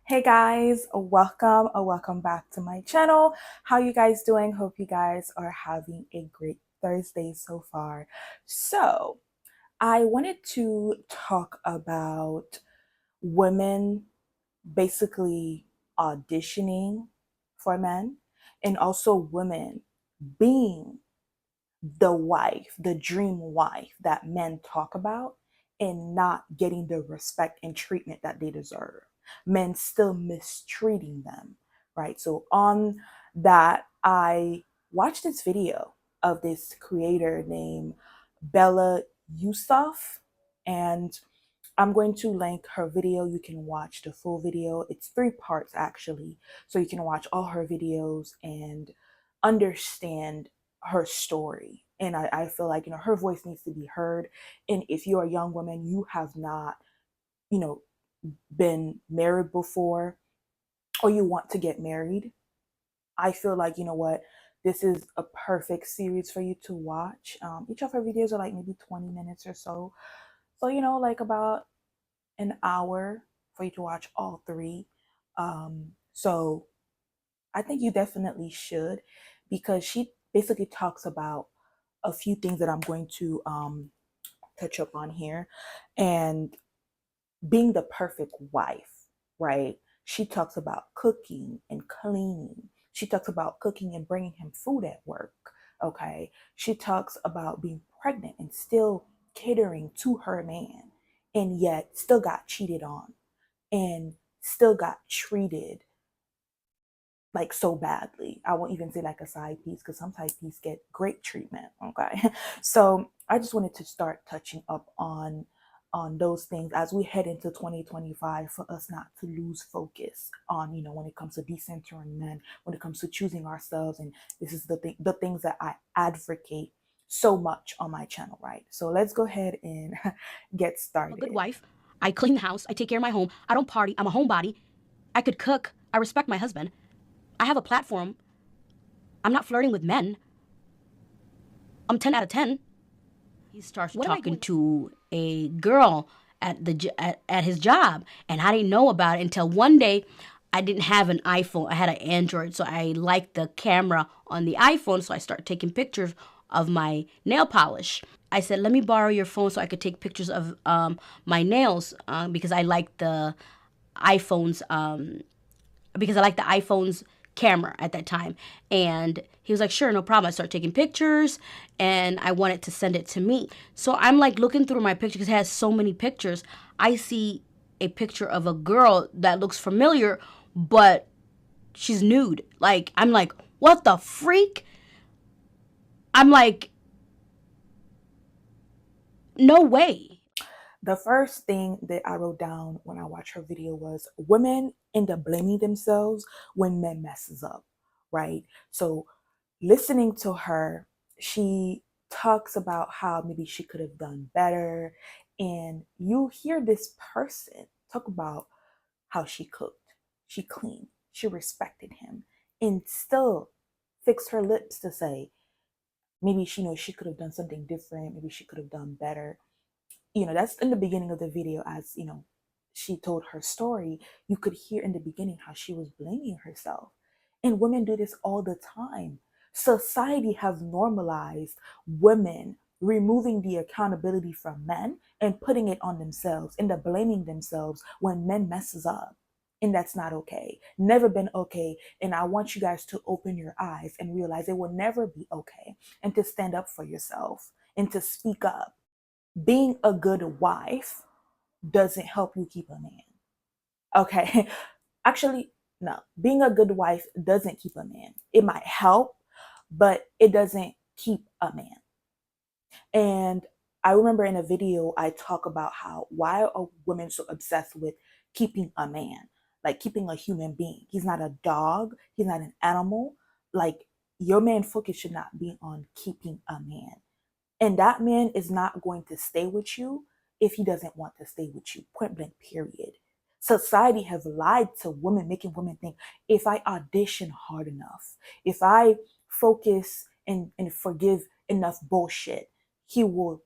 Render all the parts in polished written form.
Hey guys, welcome back to my channel. How you guys doing? Hope you guys are having a great Thursday so far. So, I wanted to talk about women basically auditioning for men and also women being the wife, the dream wife that men talk about and not getting the respect and treatment that they deserve. Men still mistreating them, right? So, on that, I watched this video of this creator named Bella Yusuf, and I'm going to link her video. You can watch the full video. It's 3 parts actually. So you can watch all her videos and understand her story. And I feel like, her voice needs to be heard. And if you're a young woman, you have not, you know, been married before, or you want to get married, I feel like, this is a perfect series for you to watch. Each of her videos are like maybe 20 minutes or so. So, like about an hour for you to watch all three. So I think you definitely should, because she basically talks about a few things that I'm going to touch up on here. And being the perfect wife, right? She talks about cooking and cleaning. She talks about cooking and bringing him food at work. Okay. She talks about being pregnant and still catering to her man, and yet still got cheated on and still got treated like so badly. I won't even say like a side piece, because some side piece get great treatment. Okay. So I just wanted to start touching up on those things as we head into 2025, for us not to lose focus on, when it comes to decentering men, when it comes to choosing ourselves. And this is the things that I advocate so much on my channel, right? So let's go ahead and get I'm a good started. wife. I clean the house. I take care of my home. I don't party. I'm a homebody. I could cook. I respect my husband. I have a platform. I'm not flirting with men. I'm 10 out of 10. He starts What am I talking doing? to a girl at his job, and I didn't know about it until one day. I didn't have an iPhone. I had an Android, so I liked the camera on the iPhone, so I started taking pictures of my nail polish. I said, "Let me borrow your phone so I could take pictures of my nails because I like the iPhone's camera at that time." And he was like, "Sure, no problem." I started taking pictures and I wanted to send it to me. So I'm like looking through my picture because it has so many pictures. I see a picture of a girl that looks familiar, but she's nude. Like, I'm like, what the freak? I'm like, no way. The first thing that I wrote down when I watched her video was women end up blaming themselves when men messes up, right? So listening to her, she talks about how maybe she could have done better. And you hear this person talk about how she cooked, she cleaned, she respected him, and still fix her lips to say maybe she could have done something different, maybe she could have done better. That's in the beginning of the video. As she told her story, you could hear in the beginning how she was blaming herself. And women do this all the time. Society has normalized women removing the accountability from men and putting it on themselves, and the blaming themselves when men messes up. And that's not okay. Never been okay. And I want you guys to open your eyes and realize it will never be okay, and to stand up for yourself and to speak up. Being a good wife doesn't help you keep a man. Okay. Actually, no. Being a good wife doesn't keep a man. It might help, but it doesn't keep a man. And I remember in a video I talk about how why are women so obsessed with keeping a man, like keeping a human being. He's not a dog, he's not an animal. Like, your man focus should not be on keeping a man. And that man is not going to stay with you if he doesn't want to stay with you. Point blank, period. Society have lied to women, making women think if I audition hard enough, if I focus and forgive enough bullshit, he will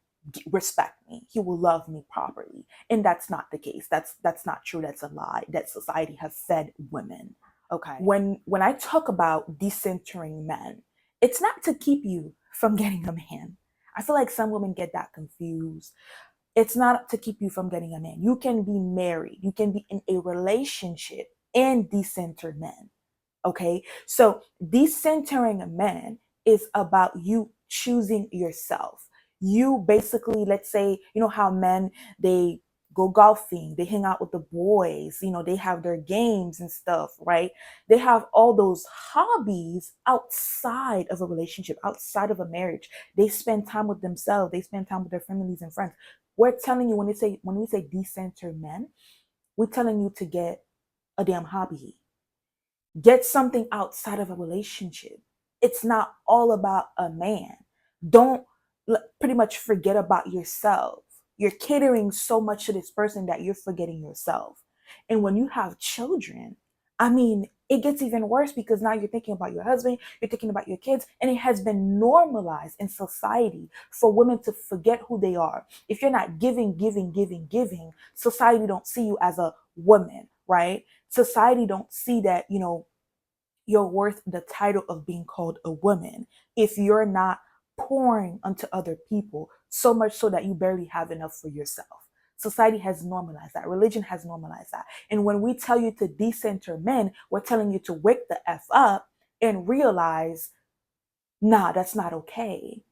respect me. He will love me properly. And that's not the case. That's not true. That's a lie that society has fed women. Okay. When I talk about decentering men, it's not to keep you from getting a man. I feel like some women get that confused. It's not to keep you from getting a man. You can be married, you can be in a relationship and decenter men. Okay. So decentering a man is about you choosing yourself. You basically, let's say, you know how men, they go golfing, they hang out with the boys, they have their games and stuff, right? They have all those hobbies outside of a relationship, outside of a marriage. They spend time with themselves, they spend time with their families and friends. We're telling you, when we say decenter men, we're telling you to get a damn hobby. Get something outside of a relationship. It's not all about a man. Don't pretty much forget about yourself. You're catering so much to this person that you're forgetting yourself. And when you have children, I mean, it gets even worse because now you're thinking about your husband, you're thinking about your kids, and it has been normalized in society for women to forget who they are. If you're not giving, society don't see you as a woman, right? Society don't see that, you're worth the title of being called a woman if you're not pouring onto other people so much so that you barely have enough for yourself. Society has normalized that. Religion has normalized that. And when we tell you to decenter men, we're telling you to wake the F up and realize, nah, that's not okay.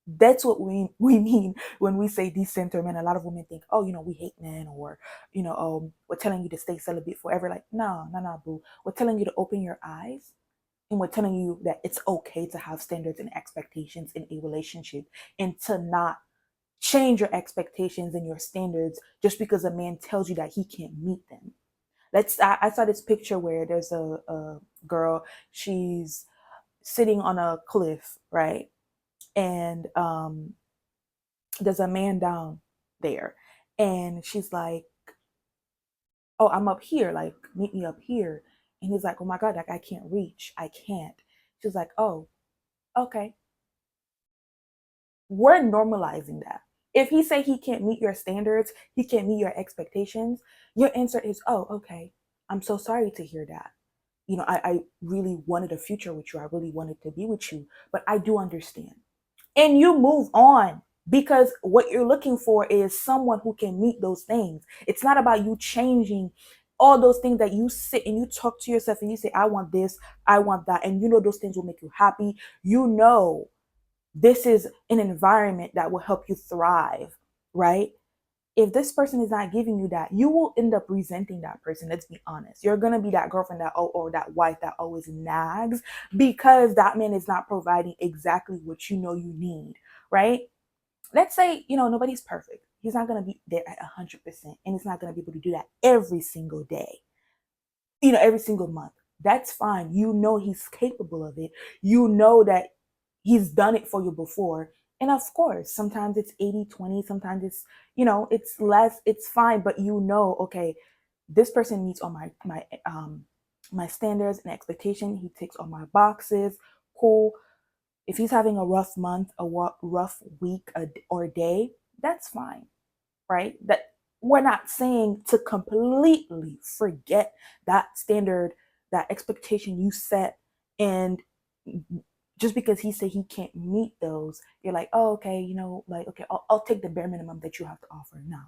That's what we mean when we say decenter men. A lot of women think, oh, we hate men, or, we're telling you to stay celibate forever. Like, no, boo. We're telling you to open your eyes, and we're telling you that it's okay to have standards and expectations in a relationship, and to not change your expectations and your standards just because a man tells you that he can't meet them. I saw this picture where there's a girl, she's sitting on a cliff, right? And there's a man down there, and she's like, oh, I'm up here, like, meet me up here. And he's like, oh my God, like, I can't reach, I can't. She's like, oh, okay. We're normalizing that. If he say he can't meet your standards, he can't meet your expectations, your answer is, oh, okay, I'm so sorry to hear that. I really wanted a future with you, I really wanted to be with you, but I do understand. And you move on, because what you're looking for is someone who can meet those things. It's not about you changing all those things that you sit and you talk to yourself and you say, I want this, I want that. And those things will make you happy. This is an environment that will help you thrive, right? If this person is not giving you that, you will end up resenting that person. Let's be honest. You're going to be that girlfriend or that wife that always nags because that man is not providing exactly what you need, right? Let's say, nobody's perfect. He's not going to be there at 100%, and he's not going to be able to do that every single day, every single month. That's fine. He's capable of it. That he's done it for you before. And of course, sometimes it's 80-20, sometimes it's, it's less, it's fine, but okay, this person meets all my standards and expectation. He ticks all my boxes. Cool. If he's having a rough month, a rough week or day, that's fine, right? That we're not saying to completely forget that standard, that expectation you set, and just because he said he can't meet those, you're like, oh, okay, like, okay, I'll take the bare minimum that you have to offer. No,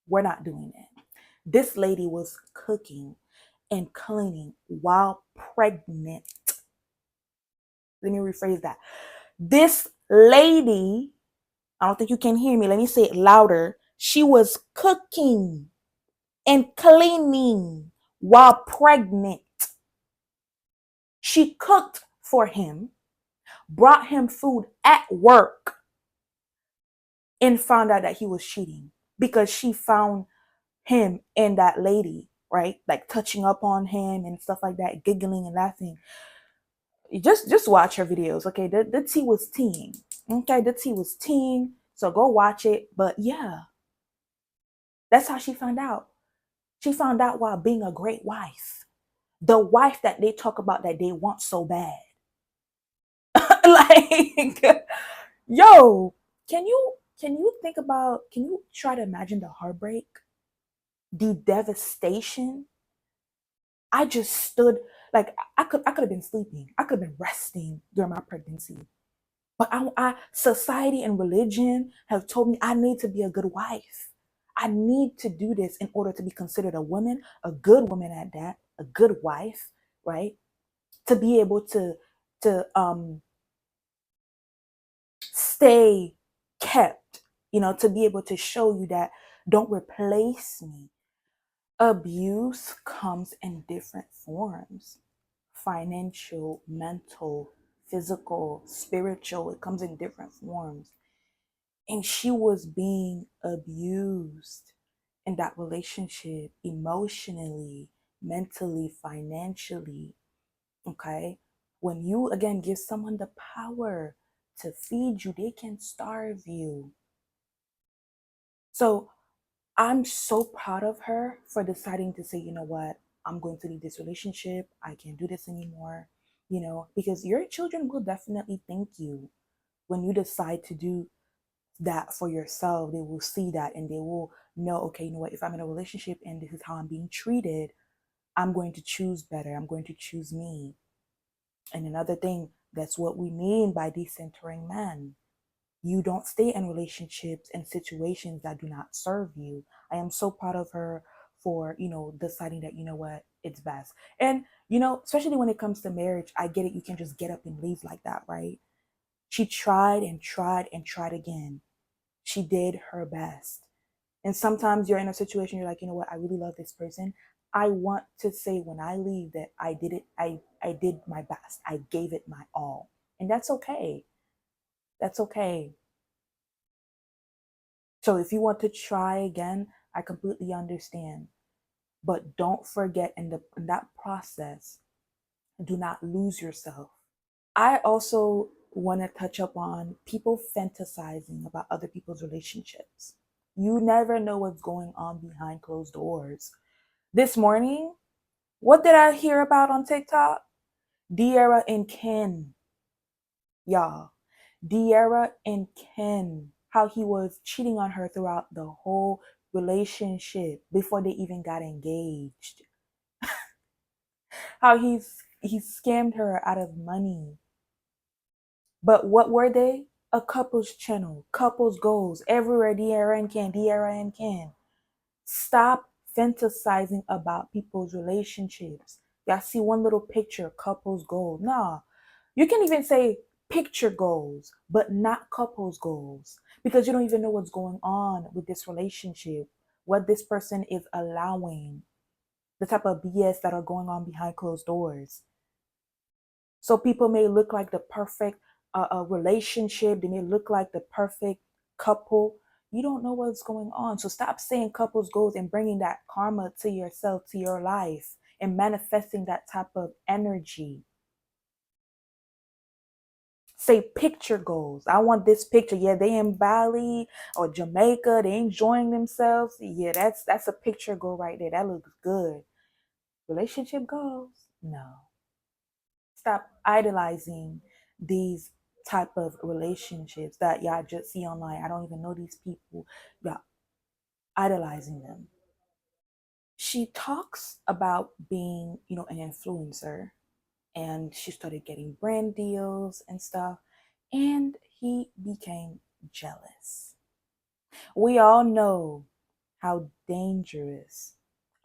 we're not doing that. This lady was cooking and cleaning while pregnant. Let me rephrase that. This lady, I don't think you can hear me. Let me say it louder. She was cooking and cleaning while pregnant. She cooked for him, brought him food at work, and found out that he was cheating because she found him and that lady, right? Like touching up on him and stuff like that, giggling and laughing. Just watch her videos, okay? The tea was teeing. Okay, the tea was teeing. So go watch it. But yeah, that's how she found out. She found out while being a great wife. The wife that they talk about that they want so bad. Like, yo, can you can you try to imagine the heartbreak, the devastation? I just stood like I could have been sleeping. I could have been resting during my pregnancy. But society and religion have told me I need to be a good wife. I need to do this in order to be considered a woman, a good woman at that, a good wife, right? To be able to stay kept, to be able to show you that don't replace me. Abuse comes in different forms: financial, mental, physical, spiritual. It comes in different forms. And she was being abused in that relationship emotionally, mentally, financially. Okay. When you again give someone the power to feed you, they can starve you. So I'm so proud of her for deciding to say, you know what, I'm going to leave this relationship. I can't do this anymore, because your children will definitely thank you when you decide to do that for yourself. They will see that and they will know, okay, you know what, if I'm in a relationship and this is how I'm being treated, I'm going to choose better. I'm going to choose me. And another thing, that's what we mean by decentering men. You don't stay in relationships and situations that do not serve you. I am so proud of her for, deciding that, you know what, it's best. And, especially when it comes to marriage, I get it. You can just get up and leave like that, right? She tried and tried and tried again. She did her best. And sometimes you're in a situation, you're like, you know what, I really love this person. I want to say when I leave that I did it, I did my best. I gave it my all. And that's okay. That's okay. So if you want to try again, I completely understand. But don't forget in that process, do not lose yourself. I also want to touch up on people fantasizing about other people's relationships. You never know what's going on behind closed doors. This morning, what did I hear about on TikTok? De'Ara and Ken, y'all. De'Ara and Ken, how he was cheating on her throughout the whole relationship before they even got engaged. How he scammed her out of money. But what were they? A couples channel, couples goals, everywhere. De'Ara and Ken, De'Ara and Ken. Stop fantasizing about people's relationships. Y'all see one little picture, couples goals. Nah, you can even say picture goals, but not couples goals, because you don't even know what's going on with this relationship, what this person is allowing, the type of BS that are going on behind closed doors. So people may look like the perfect relationship, they may look like the perfect couple. You don't know what's going on. So stop saying couples goals and bringing that karma to yourself, to your life, and manifesting that type of energy. Say picture goals. I want this picture. Yeah, they in Bali or Jamaica, they enjoying themselves. Yeah, that's a picture goal right there. That looks good. Relationship goals? No. Stop idolizing these type of relationships that y'all just see online. I don't even know these people. Y'all idolizing them. She talks about being, an influencer, and she started getting brand deals and stuff, and he became jealous. We all know how dangerous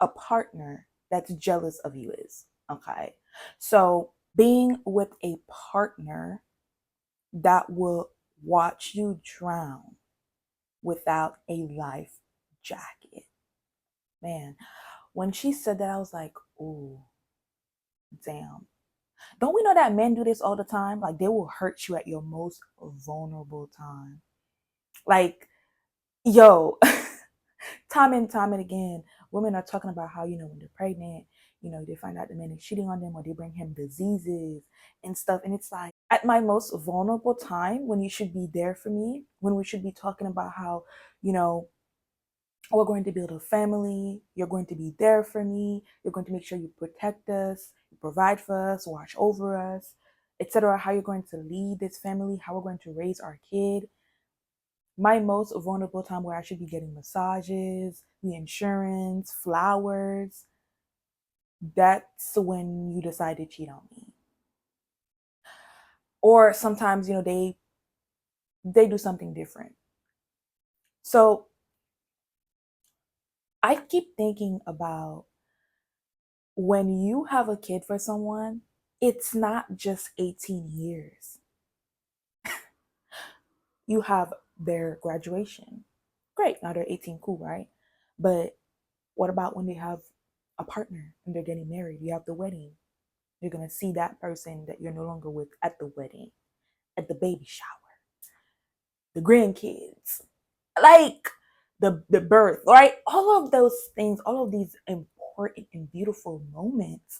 a partner that's jealous of you is. Okay. So being with a partner that will watch you drown without a life jacket. Man, when she said that, I was like, ooh, damn. Don't we know that men do this all the time? Like, they will hurt you at your most vulnerable time. Like, yo, time and time and again, women are talking about how, when they're pregnant, they find out the man is cheating on them, or they bring him diseases and stuff. And it's like, at my most vulnerable time, when you should be there for me, when we should be talking about how, you know, we're going to build a family, you're going to be there for me, you're going to make sure you protect us, you provide for us, watch over us, etc. How you're going to lead this family, how we're going to raise our kid. My most vulnerable time where I should be getting massages, the insurance, flowers, that's when you decide to cheat on me. Or sometimes, they do something different. So I keep thinking about when you have a kid for someone, it's not just 18 years. You have their graduation. Great, now they're 18, cool, right? But what about when they have a partner and they're getting married? You have the wedding. You're going to see that person that you're no longer with at the wedding, at the baby shower, the grandkids, like the birth, right? All of those things, all of these important and beautiful moments,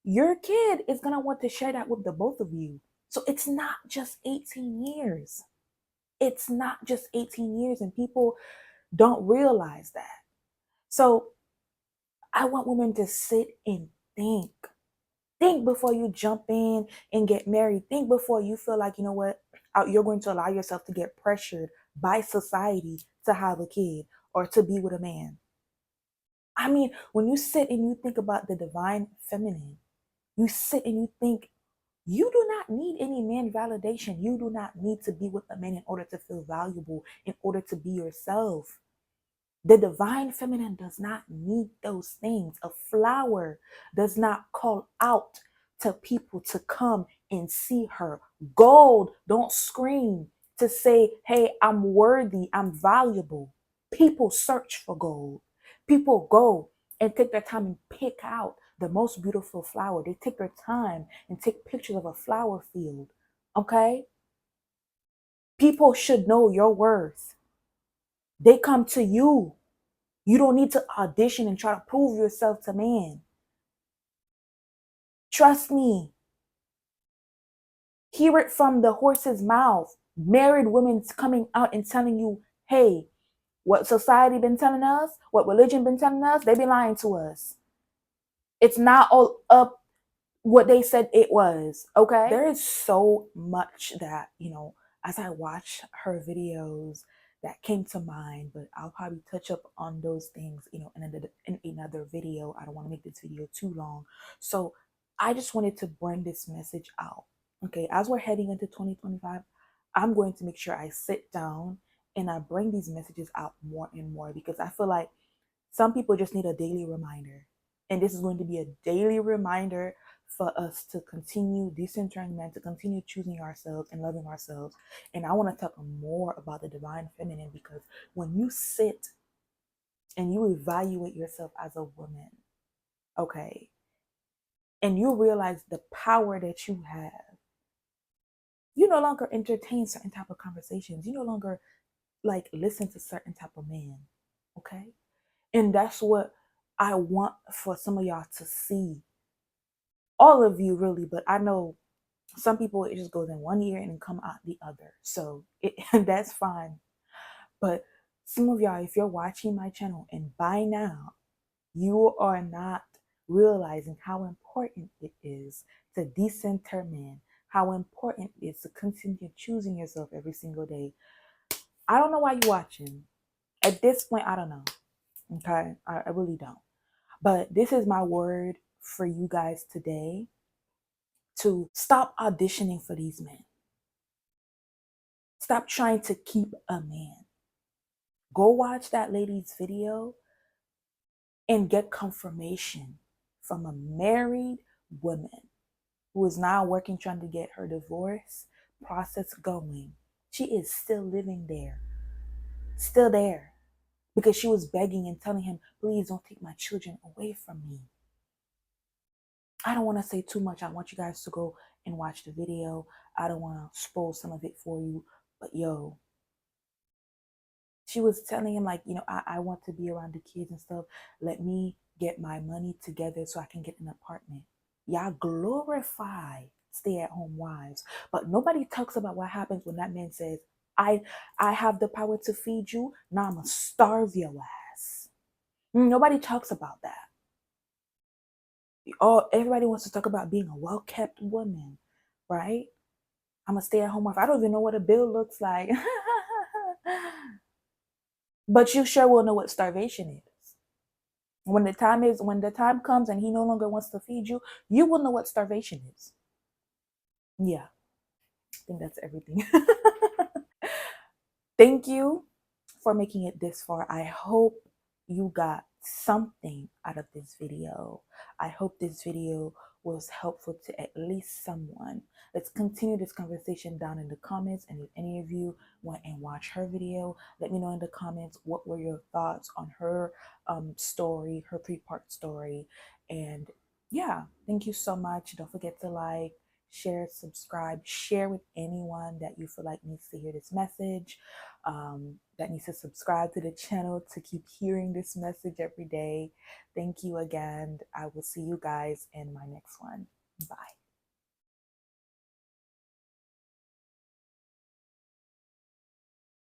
your kid is going to want to share that with the both of you. So it's not just 18 years. It's not just 18 years, and people don't realize that. So I want women to sit and think. Think before you jump in and get married. Think before you feel like, you know what, you're going to allow yourself to get pressured by society to have a kid or to be with a man. I mean, when you sit and you think about the divine feminine, you sit and you think, you do not need any man validation. You do not need to be with a man in order to feel valuable, in order to be yourself. The divine feminine does not need those things. A flower does not call out to people to come and see her. Gold don't scream to say, hey, I'm worthy, I'm valuable. People search for gold. People go and take their time and pick out the most beautiful flower. They take their time and take pictures of a flower field. Okay? People should know your worth. They come to you. You don't need to audition and try to prove yourself to man. Trust me. Hear it from the horse's mouth. Married women coming out and telling you, hey, what society been telling us, what religion been telling us, they be lying to us. It's not all up what they said it was, okay? There is so much that, as I watch her videos that came to mind, but I'll probably touch up on those things, in another video. I don't want to make this video too long. So I just wanted to bring this message out. Okay, as we're heading into 2025, I'm going to make sure I sit down and I bring these messages out more and more because I feel like some people just need a daily reminder. And this is going to be a daily reminder for us to continue decentering men, to continue choosing ourselves and loving ourselves. And I want to talk more about the divine feminine because when you sit and you evaluate yourself as a woman, okay, and you realize the power that you have, you no longer entertain certain type of conversations. You no longer like listen to certain type of men, okay? And that's what I want for some of y'all to see. All of you really, but I know some people it just goes in one ear and come out the other. So that's fine. But some of y'all, if you're watching my channel and by now you are not realizing how important it is to decenter men, how important it is to continue choosing yourself every single day. I don't know why you're watching. At this point, I don't know. Okay, I really don't. But this is my word for you guys today to stop auditioning for these men. Stop trying to keep a man. Go watch that lady's video and get confirmation from a married woman who is now working trying to get her divorce process going. She is still living there, still there, because she was begging and telling him, please don't take my children away from me. I don't want to say too much. I want you guys to go and watch the video. I don't want to spoil some of it for you, but yo, she was telling him like, I want to be around the kids and stuff. Let me get my money together so I can get an apartment. Y'all glorify stay-at-home wives, but nobody talks about what happens when that man says, I have the power to feed you. Now I'm gonna starve your ass. Nobody talks about that. Everybody wants to talk about being a well-kept woman, right? I'm a stay-at-home wife. I don't even know what a bill looks like. But you sure will know what starvation is. When the time comes and he no longer wants to feed you, you will know what starvation is. Yeah, I think that's everything. Thank you for making it this far. I hope you got something out of this video. I hope this video was helpful to at least someone. Let's continue this conversation down in the comments. And if any of you went and watched her video, let me know in the comments what were your thoughts on her story, her 3-part story. And yeah, thank you so much. Don't forget to like, share, subscribe, share with anyone that you feel like needs to hear this message, that needs to subscribe to the channel to keep hearing this message every day. Thank you again. I will see you guys in my next one. Bye.